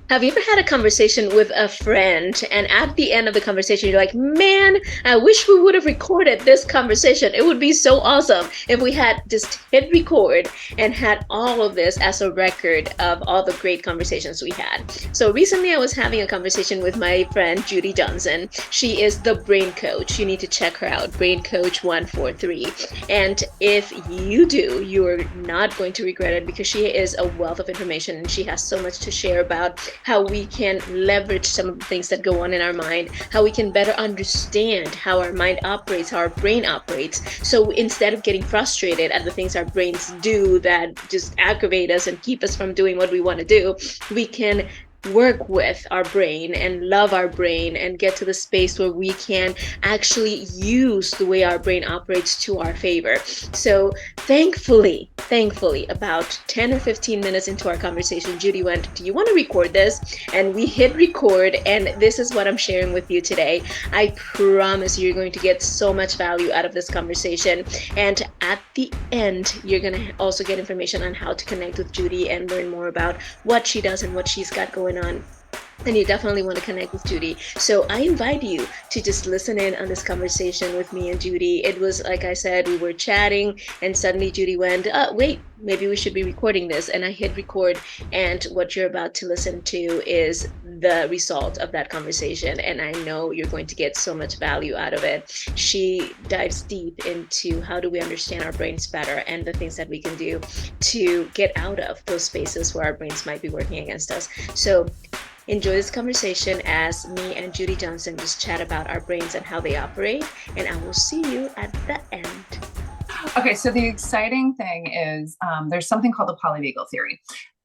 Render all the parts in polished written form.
Have you ever had a conversation with a friend, and at the end of the conversation, you're like, man, I wish we would have recorded this conversation. It would be so awesome if we had just hit record and had all of this as a record of all the great conversations we had. So recently, I was having a conversation with my friend Judi Johnson. She is the brain coach. You need to check her out, Brain Coach 143. And if you do, you're not going to regret it because she is a wealth of information and she has so much to share about how we can leverage some of the things that go on in our mind, how we can better understand how our mind operates, how our brain operates. So instead of getting frustrated at the things our brains do that just aggravate us and keep us from doing what we want to do, we can work with our brain and love our brain and get to the space where we can actually use the way our brain operates to our favor. So thankfully, about 10 or 15 minutes into our conversation, Judi went, do you want to record this? And we hit record, and this is what I'm sharing with you today. I promise you're going to get so much value out of this conversation. And at the end, you're going to also get information on how to connect with Judi and learn more about what she does and what she's got going on. And you definitely want to connect with Judi. So I invite you to just listen in on this conversation with me and Judi. It was, like I said, we were chatting and suddenly Judi went, wait, maybe we should be recording this. And I hit record. And what you're about to listen to is the result of that conversation. And I know you're going to get so much value out of it. She dives deep into how do we understand our brains better and the things that we can do to get out of those spaces where our brains might be working against us. So enjoy this conversation as me and Judi Johnson just chat about our brains and how they operate, and I will see you at the end. Okay, so the exciting thing is there's something called the polyvagal theory.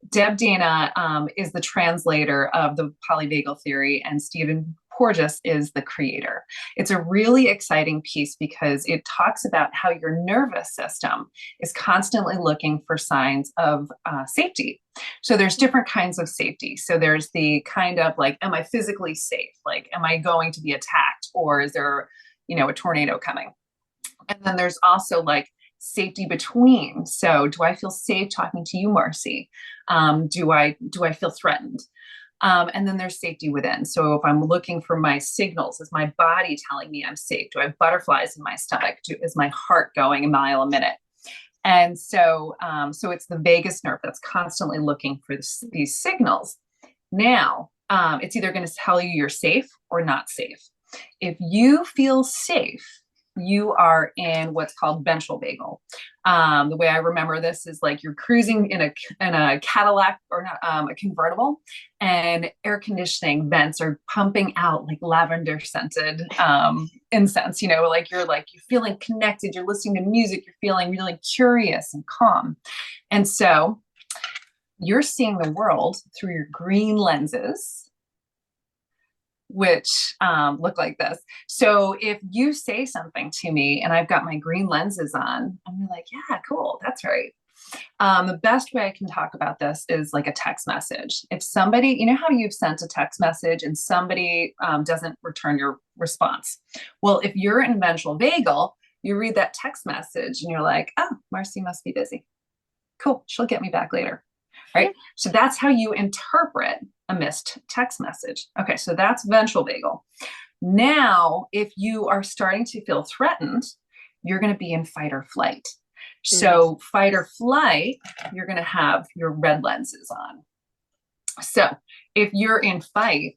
Deb Dana is the translator of the polyvagal theory, and Stephen Porges is the creator. It's a really exciting piece because it talks about how your nervous system is constantly looking for signs of safety. So there's different kinds of safety. So there's the kind of like, am I physically safe? Like, am I going to be attacked? Or is there, a tornado coming? And then there's also like safety between. So do I feel safe talking to you, Marcy? Do I feel threatened? And then there's safety within. So if I'm looking for my signals, is my body telling me I'm safe? Do I have butterflies in my stomach? Is my heart going a mile a minute? And so it's the vagus nerve that's constantly looking for these signals. Now, it's either going to tell you you're safe or not safe. If you feel safe, you are in what's called ventral vagal. The way I remember this is like you're cruising in a Cadillac or not, a convertible, and air conditioning vents are pumping out like lavender scented incense. Like you're feeling connected. You're listening to music. You're feeling really curious and calm, and so you're seeing the world through your green lenses, which look like this. So if you say something to me and I've got my green lenses on, I'm like, yeah, cool, that's right. The best way I can talk about this is like a text message. If somebody, how you've sent a text message and somebody doesn't return your response. Well, if you're in ventral vagal, you read that text message and you're like, oh, Marcy must be busy. Cool, she'll get me back later. Right? So that's how you interpret a missed text message. Okay, so that's ventral vagal. Now, if you are starting to feel threatened, you're going to be in fight or flight. So fight or flight, you're going to have your red lenses on. So if you're in fight,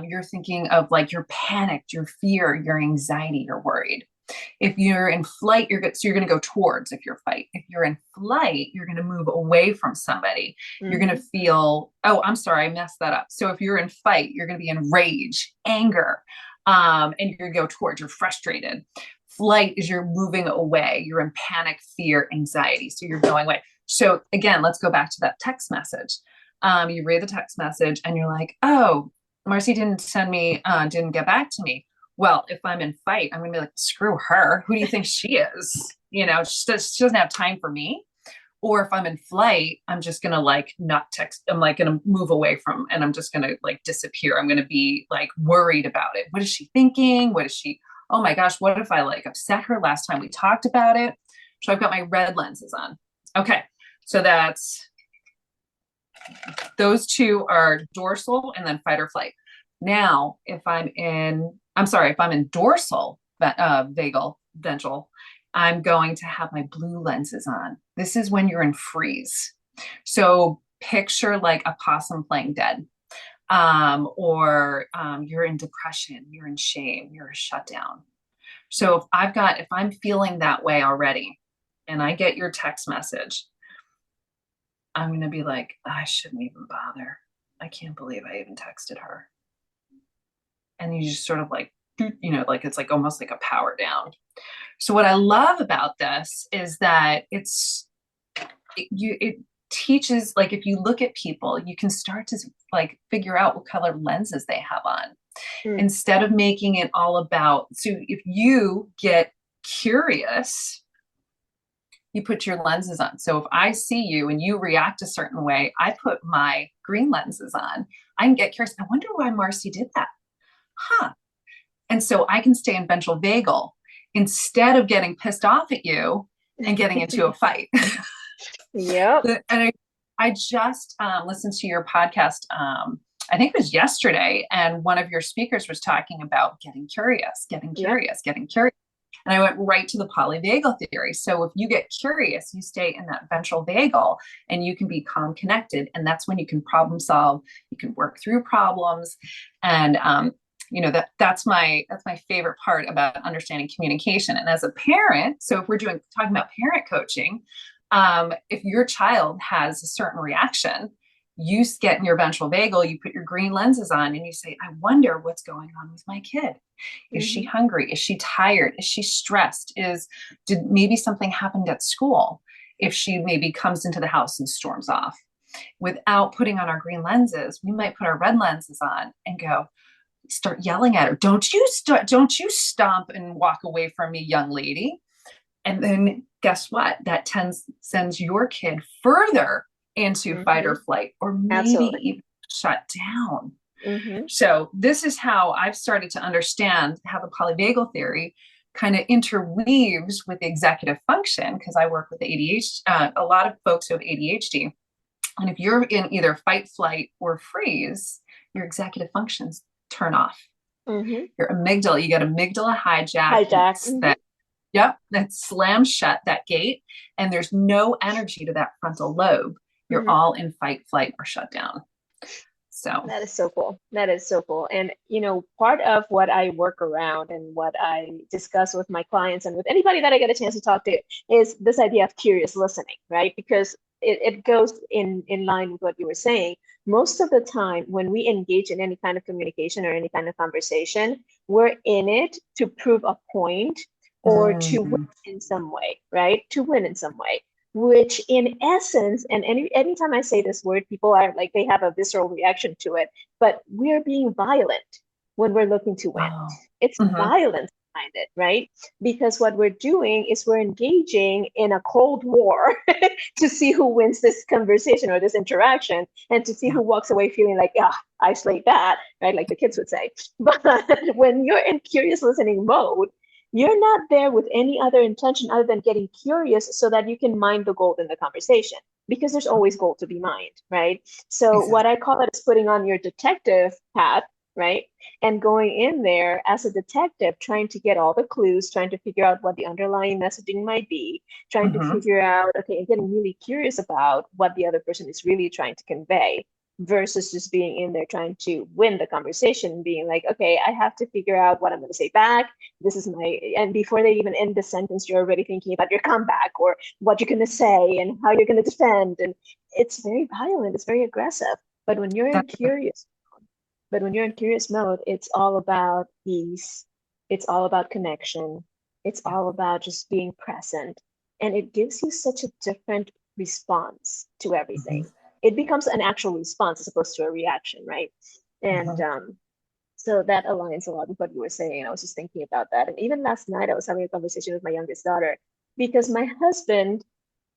you're thinking of like you're panicked, your fear, your anxiety, you're worried. If you're in flight, you're going to go towards if you're fight. If you're in flight, you're going to move away from somebody. You're going to feel, oh, I'm sorry, I messed that up. So if you're in fight, you're going to be in rage, anger, and you're going to go towards, you're frustrated. Flight is you're moving away. You're in panic, fear, anxiety. So you're going away. So again, let's go back to that text message. You read the text message and you're like, oh, Marcy didn't didn't get back to me. Well, if I'm in fight, I'm going to be like, screw her. Who do you think she is? She doesn't have time for me. Or if I'm in flight, I'm just going to like not text. I'm like going to move away from, and I'm just going to like disappear. I'm going to be like worried about it. What is she thinking? Oh my gosh, what if I like upset her last time we talked about it? So I've got my red lenses on. Okay. So that's Those two are dorsal and then fight or flight. Now, if I'm in dorsal, vagal, ventral, I'm going to have my blue lenses on. This is when you're in freeze. So picture like a possum playing dead, or you're in depression, you're in shame, you're a shutdown. So if I'm feeling that way already, and I get your text message, I'm going to be like, I shouldn't even bother. I can't believe I even texted her. And you just sort of like, like it's like almost like a power down. So what I love about this is that it teaches, like, if you look at people, you can start to like figure out what color lenses they have on, instead of making it all about. So if you get curious, you put your lenses on. So if I see you and you react a certain way, I put my green lenses on. I can get curious. I wonder why Marcy did that. Huh. And so I can stay in ventral vagal instead of getting pissed off at you and getting into a fight. Yep. And I just listened to your podcast. I think it was yesterday. And one of your speakers was talking about getting curious. And I went right to the polyvagal theory. So if you get curious, you stay in that ventral vagal and you can be calm, connected. And that's when you can problem solve, you can work through problems. And, that's my favorite part about understanding communication. And as a parent, so if we're talking about parent coaching, if your child has a certain reaction, you get in your ventral vagal, you put your green lenses on and you say, I wonder what's going on with my kid. Is she hungry? Is she tired? Is she stressed? Did maybe something happened at school? If she maybe comes into the house and storms off, without putting on our green lenses, we might put our red lenses on and start yelling at her. Don't you stomp and walk away from me, young lady. And then guess what? That sends your kid further into fight or flight, or maybe even shut down. So this is how I've started to understand how the polyvagal theory kind of interweaves with the executive function, because I work with ADHD, a lot of folks who have ADHD. And if you're in either fight, flight, or freeze, your executive functions turn off. Your amygdala, you get amygdala hijack. That slams shut that gate, and there's no energy to that frontal lobe. You're all in fight, flight, or shut down. So that is so cool. That is so cool. And, part of what I work around and what I discuss with my clients and with anybody that I get a chance to talk to is this idea of curious listening, right? Because it goes in line with what you were saying. Most of the time when we engage in any kind of communication or any kind of conversation, we're in it to prove a point or to win in some way, right? To win in some way, which in essence, and anytime I say this word, people are like, they have a visceral reaction to it, but we're being violent when we're looking to win. It's violence behind it, right? Because what we're doing is we're engaging in a cold war to see who wins this conversation or this interaction, and to see who walks away feeling like, I slayed that, right? Like the kids would say. But when you're in curious listening mode, you're not there with any other intention other than getting curious so that you can mine the gold in the conversation, because there's always gold to be mined, right? So what I call it is putting on your detective hat, right? And going in there as a detective, trying to get all the clues, trying to figure out what the underlying messaging might be, trying to figure out, and getting really curious about what the other person is really trying to convey, versus just being in there trying to win the conversation, being like, okay, I have to figure out what I'm going to say back. This is and before they even end the sentence, you're already thinking about your comeback or what you're going to say and how you're going to defend. And it's very violent. It's very aggressive. But when you're in curious mode, it's all about peace. It's all about connection. It's all about just being present. And it gives you such a different response to everything. It becomes an actual response as opposed to a reaction, right? And so that aligns a lot with what you were saying. I was just thinking about that. And even last night, I was having a conversation with my youngest daughter, because my husband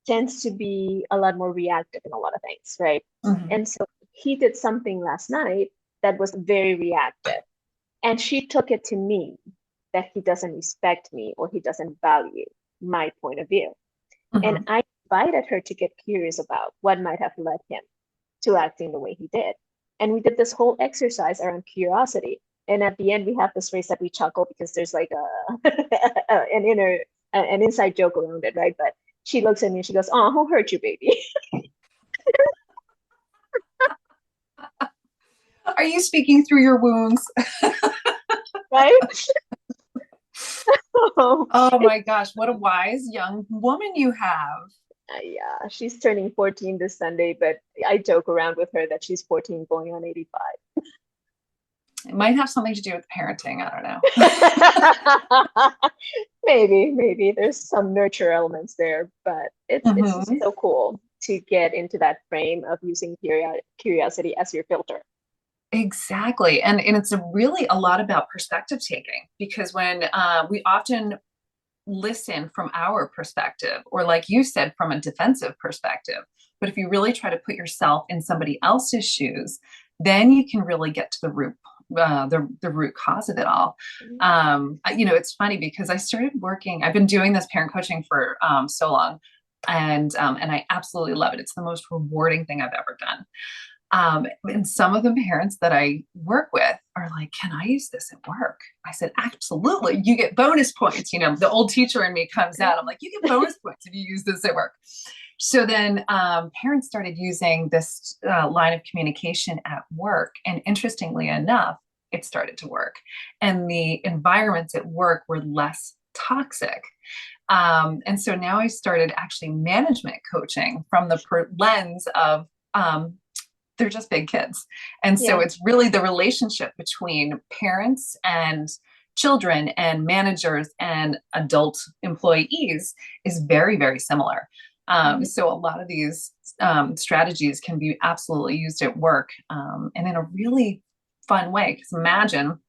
tends to be a lot more reactive in a lot of things, right? And so he did something last night that was very reactive. And she took it to mean that he doesn't respect me or he doesn't value my point of view. And I invited her to get curious about what might have led him to acting the way he did. And we did this whole exercise around curiosity. And at the end, we have this phrase that we chuckle because there's like an inside joke around it, right? But she looks at me and she goes, "Oh, who hurt you, baby?" Are you speaking through your wounds? Right? Oh my gosh, what a wise young woman you have. Yeah, she's turning 14 this Sunday, but I joke around with her that she's 14 going on 85. It might have something to do with parenting. I don't know. Maybe there's some nurture elements there, but it's just Mhm. so cool to get into that frame of using curiosity as your filter. Exactly. And it's really a lot about perspective taking because when we often listen from our perspective, or like you said, from a defensive perspective. But if you really try to put yourself in somebody else's shoes, then you can really get to the root cause of it all. It's funny because I started working. I've been doing this parent coaching for so long, and I absolutely love it. It's the most rewarding thing I've ever done. And some of the parents that I work with are like, "Can I use this at work?" I said, "Absolutely. You get bonus points." The old teacher in me comes out. I'm like, "You get bonus points if you use this at work." So then parents started using this line of communication at work. And interestingly enough, it started to work. And the environments at work were less toxic. And so now I started actually management coaching from the lens of they're just big kids. And so Yeah. it's really the relationship between parents and children and managers and adult employees is very, very similar. So a lot of these strategies can be absolutely used at work and in a really fun way. Because imagine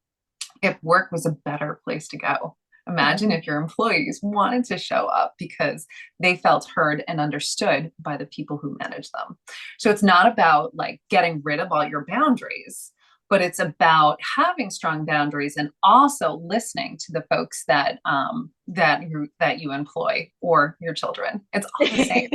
if work was a better place to go. Imagine if your employees wanted to show up because they felt heard and understood by the people who manage them. So it's not about like getting rid of all your boundaries, but it's about having strong boundaries and also listening to the folks that you employ or your children. It's all the same.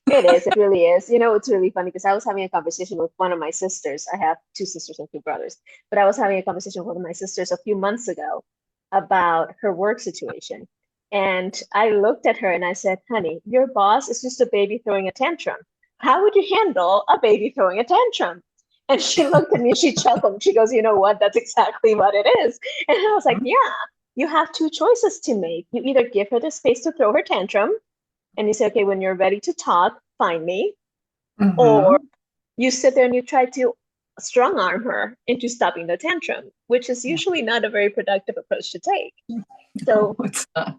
It is. It really is. It's really funny because I was having a conversation with one of my sisters. I have two sisters and two brothers, but I was having a conversation with one of my sisters a few months ago about her work situation. And I looked at her and I said, "Honey, your boss is just a baby throwing a tantrum. How would you handle a baby throwing a tantrum?" And she looked at me, she chuckled. She goes, "You know what? That's exactly what it is." And I was like, "Yeah, you have two choices to make. You either give her the space to throw her tantrum, and you say, okay, when you're ready to talk, find me, or Mm-hmm. you sit there and you try to strong arm her into stopping the tantrum, which is usually not a very productive approach to take. No, So it's not.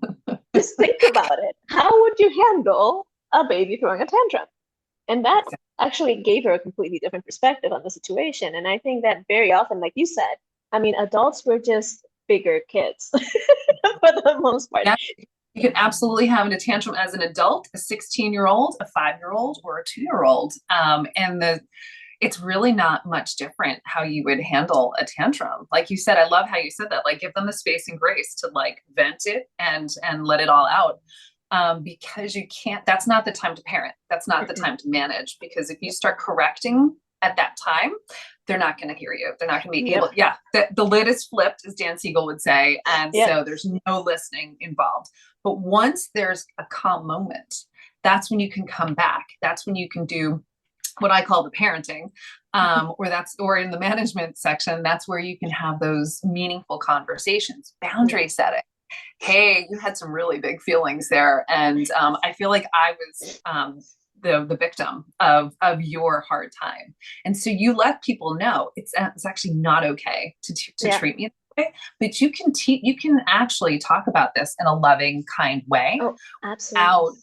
just think about it. How would you handle a baby throwing a tantrum?" And that actually gave her a completely different perspective on the situation. And I think that very often, like you said, I mean, adults were just bigger kids for the most part. Yeah. You can absolutely have a tantrum as an adult, a 16-year-old, a 5-year-old, or a 2-year-old. It's really not much different how you would handle a tantrum. Like you said, I love how you said that, like give them the space and grace to like vent it and let it all out. Because you can't, that's not the time to parent. That's not the time to manage, because if you start correcting at that time, they're not going to hear you. They're not going to be able, yeah, the lid is flipped, as Dan Siegel would say. And so there's no listening involved. But once there's a calm moment, that's when you can come back. That's when you can do what I call the parenting, or in the management section, that's where you can have those meaningful conversations, boundary setting. Hey, you had some really big feelings there. And I feel like I was the victim of your hard time. And so you let people know it's actually not okay to treat me that way, but you can actually talk about this in a loving, kind way. Oh, absolutely. Without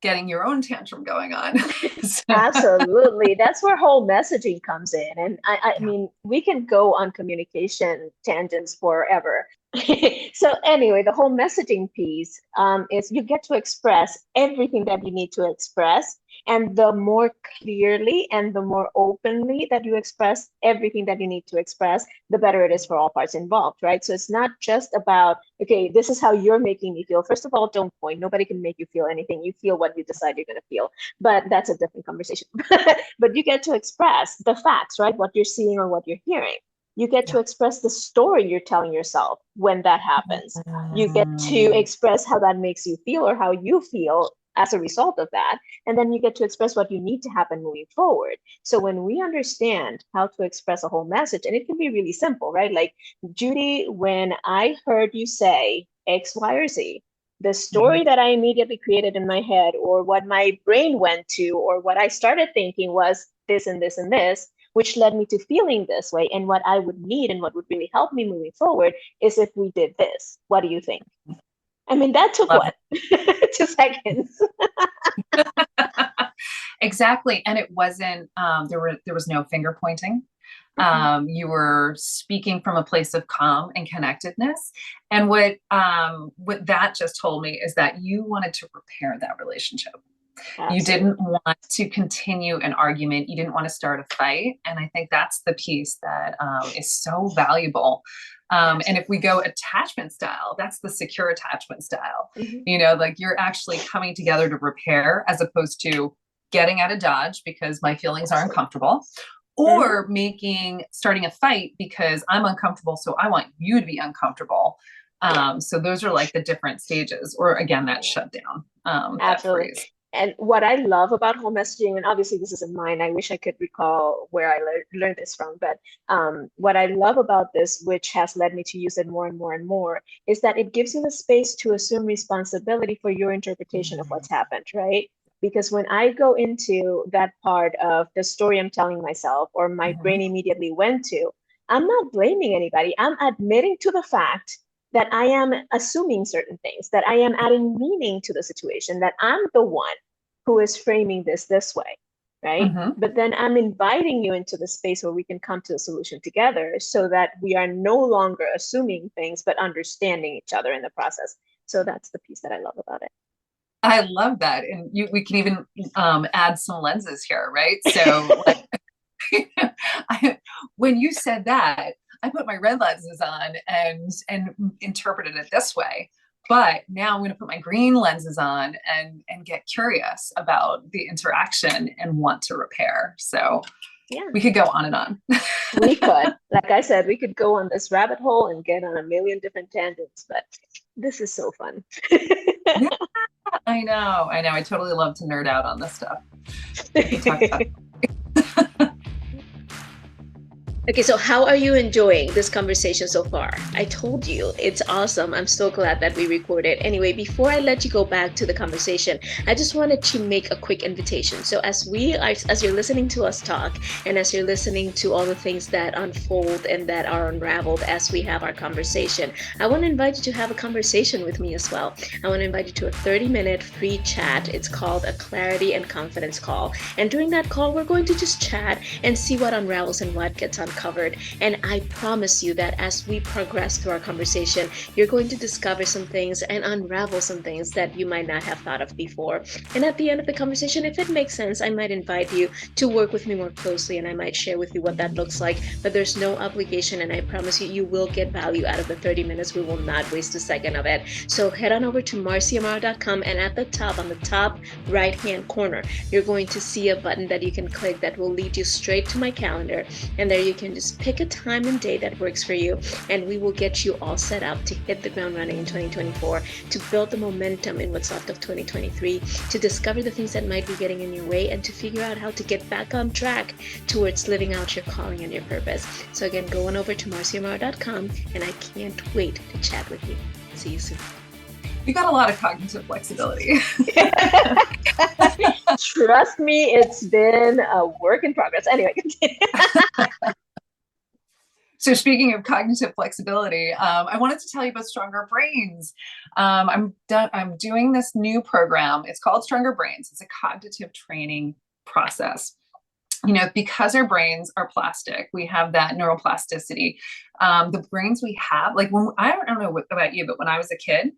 getting your own tantrum going on. Absolutely. That's where whole messaging comes in. And I mean, we can go on communication tangents forever. So anyway, the whole messaging piece is you get to express everything that you need to express. And the more clearly and the more openly that you express everything that you need to express, the better it is for all parts involved, right? So it's not just about, okay, this is how you're making me feel. First of all, don't point. Nobody can make you feel anything. You feel what you decide you're going to feel. But that's a different conversation. But you get to express the facts, right? What you're seeing or what you're hearing. You get to express the story you're telling yourself when that happens. You get to express how that makes you feel or how you feel as a result of that. And then you get to express what you need to happen moving forward. So when we understand how to express a whole message, and it can be really simple, right? Like, Judi, when I heard you say X, Y, or Z, the story that I immediately created in my head, or what my brain went to, or what I started thinking was this and this and this, which led me to feeling this way. And what I would need and what would really help me moving forward is if we did this. What do you think? I mean, that took Love what? 2 seconds. Exactly. And it wasn't, there was no finger pointing. You were speaking from a place of calm and connectedness. And what that just told me is that you wanted to repair that relationship. Absolutely. You didn't want to continue an argument. You didn't want to start a fight. And I think that's the piece that is so valuable. And if we go attachment style, that's the secure attachment style. You know, like you're actually coming together to repair as opposed to getting out of dodge because my feelings are uncomfortable, or starting a fight because I'm uncomfortable. So I want you to be uncomfortable. So those are like the different stages, or again, that shutdown, that phrase. And what I love about home messaging, and obviously this isn't mine, I wish I could recall where I learned this from, but what I love about this, which has led me to use it more and more and more, is that it gives you the space to assume responsibility for your interpretation of what's happened, right? Because when I go into that part of the story I'm telling myself, or my brain immediately went to, I'm not blaming anybody. I'm admitting to the fact that I am assuming certain things, that I am adding meaning to the situation, that I'm the one who is framing this way, right? But then I'm inviting you into the space where we can come to a solution together so that we are no longer assuming things, but understanding each other in the process. So that's the piece that I love about it. I love that. And we can even add some lenses here, right? So like, when you said that, I put my red lenses on and interpreted it this way. But now I'm going to put my green lenses on and get curious about the interaction and want to repair. So we could go on and on. We could. Like I said, we could go on this rabbit hole and get on a million different tangents, but this is so fun. Yeah, I know. I totally love to nerd out on this stuff. We can talk about it. Okay, so how are you enjoying this conversation so far? I told you, it's awesome. I'm so glad that we recorded. Anyway, before I let you go back to the conversation, I just wanted to make a quick invitation. So as you're listening to us talk, and as you're listening to all the things that unfold and that are unraveled as we have our conversation, I want to invite you to have a conversation with me as well. I want to invite you to a 30-minute free chat. It's called a clarity and confidence call. And during that call, we're going to just chat and see what unravels and what gets uncovered. And I promise you that as we progress through our conversation, you're going to discover some things and unravel some things that you might not have thought of before. And at the end of the conversation, if it makes sense, I might invite you to work with me more closely, and I might share with you what that looks like. But there's no obligation, and I promise you, you will get value out of the 30 minutes. We will not waste a second of it. So head on over to marciamara.com, and at the top, on the top right-hand corner, you're going to see a button that you can click that will lead you straight to my calendar. And there you can just pick a time and day that works for you, and we will get you all set up to hit the ground running in 2024, to build the momentum in what's left of 2023, to discover the things that might be getting in your way, and to figure out how to get back on track towards living out your calling and your purpose. So again, go on over to marciamara.com, and I can't wait to chat with you. See you soon. You got a lot of cognitive flexibility. Trust me, it's been a work in progress. Anyway. So speaking of cognitive flexibility, I wanted to tell you about Stronger Brains. I'm doing this new program. It's called Stronger Brains. It's a cognitive training process. You know, because our brains are plastic, we have that neuroplasticity. The brains we have, like I don't know about you, but when I was a kid,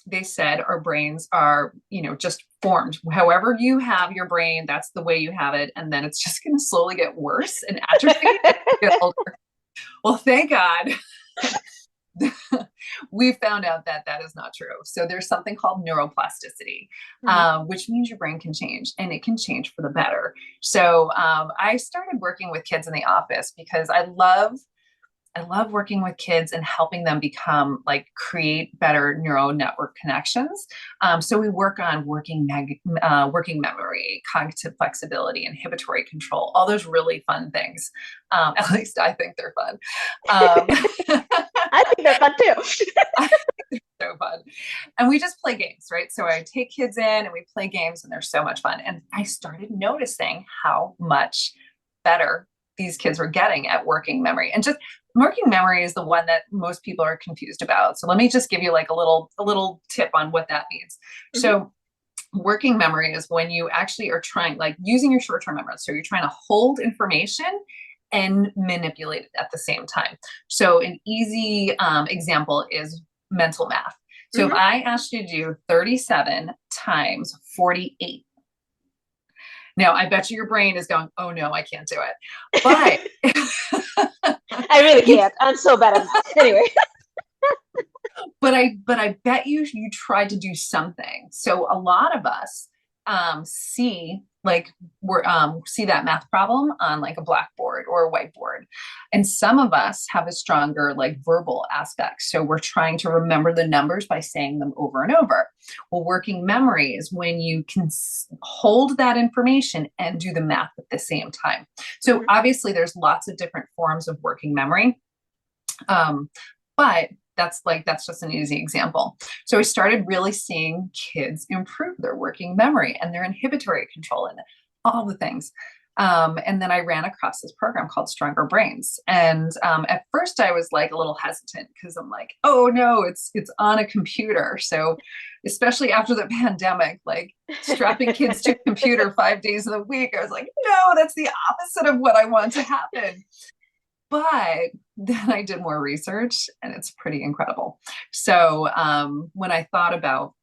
they said our brains are, you know, just formed. However you have your brain, that's the way you have it. And then it's just going to slowly get worse and atrophy as you get older. Well, thank God. We found out that that is not true. So there's something called neuroplasticity, which means your brain can change, and it can change for the better. So I started working with kids in the office because I love working with kids and helping them become like create better neural network connections. So we work on working memory, cognitive flexibility, inhibitory control, all those really fun things. At least I think they're fun. I think they're fun too. So fun. And we just play games, right? So I take kids in and we play games, and they're so much fun. And I started noticing how much better these kids were getting at working memory. And just working memory is the one that most people are confused about. So let me just give you like a little tip on what that means. Mm-hmm. So working memory is when you actually are trying, like using your short-term memory. So you're trying to hold information and manipulate it at the same time. So an easy example is mental math. So if I asked you to do 37 times 48, now I bet you your brain is going, oh no, I can't do it. But I really can't. I'm so bad at math. Anyway. But I bet you tried to do something. So a lot of us see that math problem on like a blackboard or a whiteboard. And some of us have a stronger like verbal aspect. So we're trying to remember the numbers by saying them over and over. Well, working memory is when you can hold that information and do the math at the same time. So obviously there's lots of different forms of working memory. But that's just an easy example. So we started really seeing kids improve their working memory and their inhibitory control and all the things. And then I ran across this program called Stronger Brains. And at first I was like a little hesitant because I'm like, oh no, it's on a computer. So especially after the pandemic, like strapping kids to a computer 5 days of the week, I was like, no, that's the opposite of what I want to happen. But then I did more research, and it's pretty incredible. So when I thought about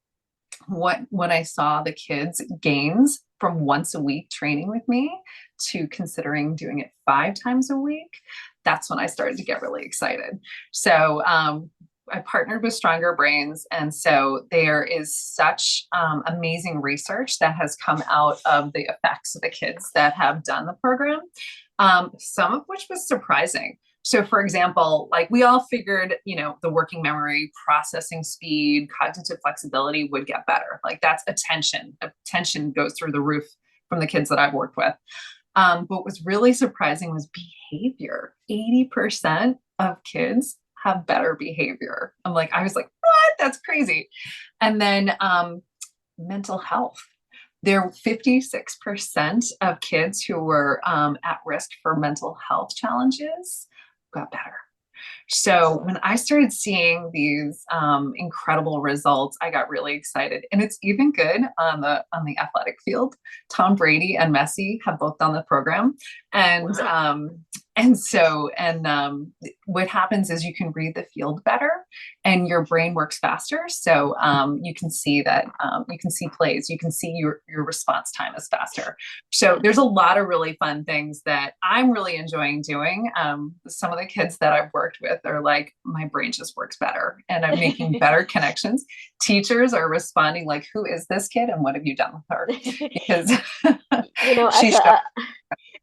when I saw the kids' gains from once a week training with me to considering doing it 5 times a week, that's when I started to get really excited. So I partnered with Stronger Brains. And so there is such amazing research that has come out of the effects of the kids that have done the program. Some of which was surprising. So for example, like we all figured, the working memory, processing speed, cognitive flexibility would get better. Like that's attention. Attention goes through the roof from the kids that I've worked with. But what was really surprising was behavior. 80% of kids have better behavior. I was like, what? That's crazy. And then mental health. There were 56% of kids who were at risk for mental health challenges got better. So when I started seeing these incredible results, I got really excited. And it's even good on the athletic field. Tom Brady and Messi have both done the program. And wow. What happens is you can read the field better and your brain works faster. So you can see that, you can see plays, you can see your response time is faster. So there's a lot of really fun things that I'm really enjoying doing. Some of the kids that I've worked with are like, my brain just works better and I'm making better connections. Teachers are responding like, who is this kid and what have you done with her? Because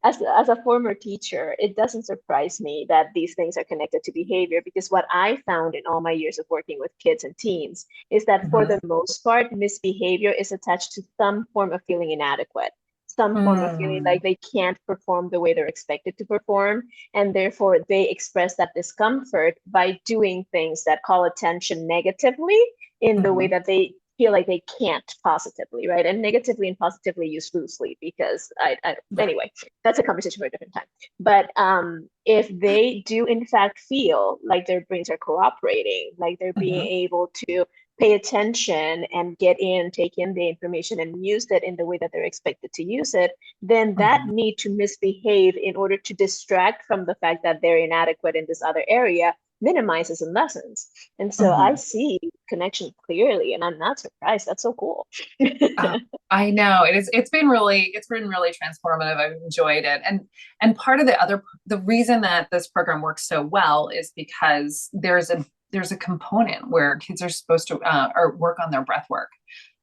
as a former teacher, it doesn't surprise me that these things are connected to behavior, because what I found in all my years of working with kids and teens is that for the most part, misbehavior is attached to some form of feeling inadequate, some form of feeling like they can't perform the way they're expected to perform. And therefore, they express that discomfort by doing things that call attention negatively in the way that they feel like they can't positively, right? And negatively and positively used loosely, because anyway, that's a conversation for a different time. But if they do in fact feel like their brains are cooperating, like they're being able to pay attention and take in the information and use it in the way that they're expected to use it, then that need to misbehave in order to distract from the fact that they're inadequate in this other area minimizes in lessons. And so I Mhm. see connection clearly, and I'm not surprised. That's so cool. Uh, I know it is. It's been really transformative. I've enjoyed it, and part of the reason that this program works so well is because there's a component where kids are supposed to or work on their breath work.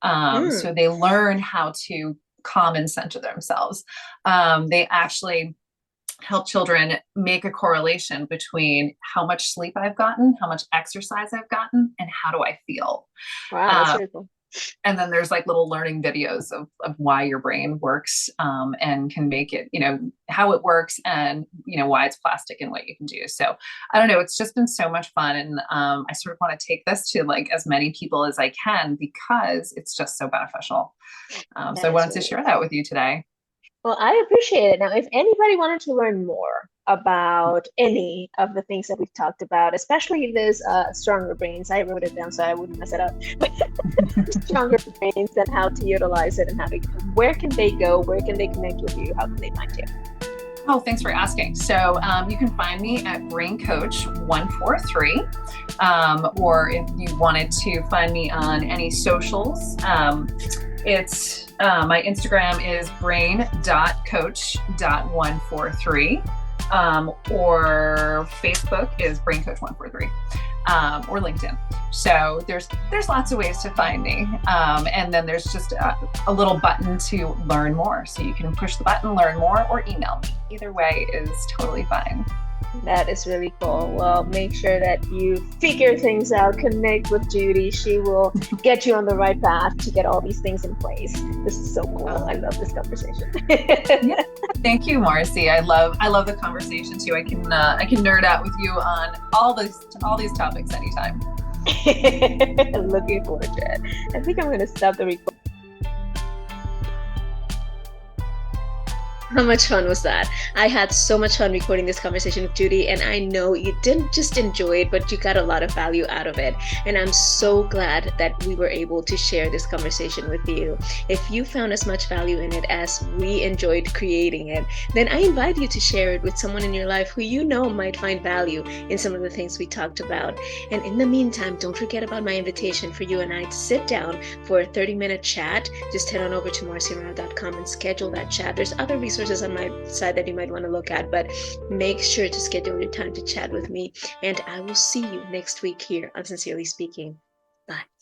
So Mm, they learn how to calm and center themselves. They actually help children make a correlation between how much sleep I've gotten, how much exercise I've gotten, and how do I feel. wow, that's Um, really cool. and then there's like little learning videos of why your brain works, and can make it, how it works, and why it's plastic and what you can do. So I don't know, it's just been so much fun. And I sort of want to take this to like as many people as I can because it's just so beneficial. So I That is wanted to really share that cool. with you today. Well, I appreciate it. Now, if anybody wanted to learn more about any of the things that we've talked about, especially this stronger brains, I wrote it down so I wouldn't mess it up. Stronger brains and how to utilize it and how to, where can they go? Where can they connect with you? How can they find you? Oh, thanks for asking. So you can find me at Brain Coach 143. Or if you wanted to find me on any socials, it's my Instagram is brain.coach.143. Or Facebook is Brain Coach 143. Or LinkedIn. So there's lots of ways to find me. And then there's just a little button to learn more. So you can push the button, learn more, or email me. Either way is totally fine. That is really cool. Well, make sure that you figure things out, connect with Judi. She will get you on the right path to get all these things in place. This is so cool. I love this conversation. Yeah, thank you, Marcy. I love the conversation too. I can nerd out with you on all these topics anytime. Looking forward to it. I think I'm going to stop the recording. How much fun was that? I had so much fun recording this conversation with Judi, and I know you didn't just enjoy it, but you got a lot of value out of it. And I'm so glad that we were able to share this conversation with you. If you found as much value in it as we enjoyed creating it, then I invite you to share it with someone in your life who you know might find value in some of the things we talked about. And in the meantime, don't forget about my invitation for you and I to sit down for a 30-minute chat. Just head on over to marcyrao.com and schedule that chat. There's other resources on my side that you might want to look at, but make sure to schedule your time to chat with me. And I will see you next week here on Sincerely Speaking. Bye.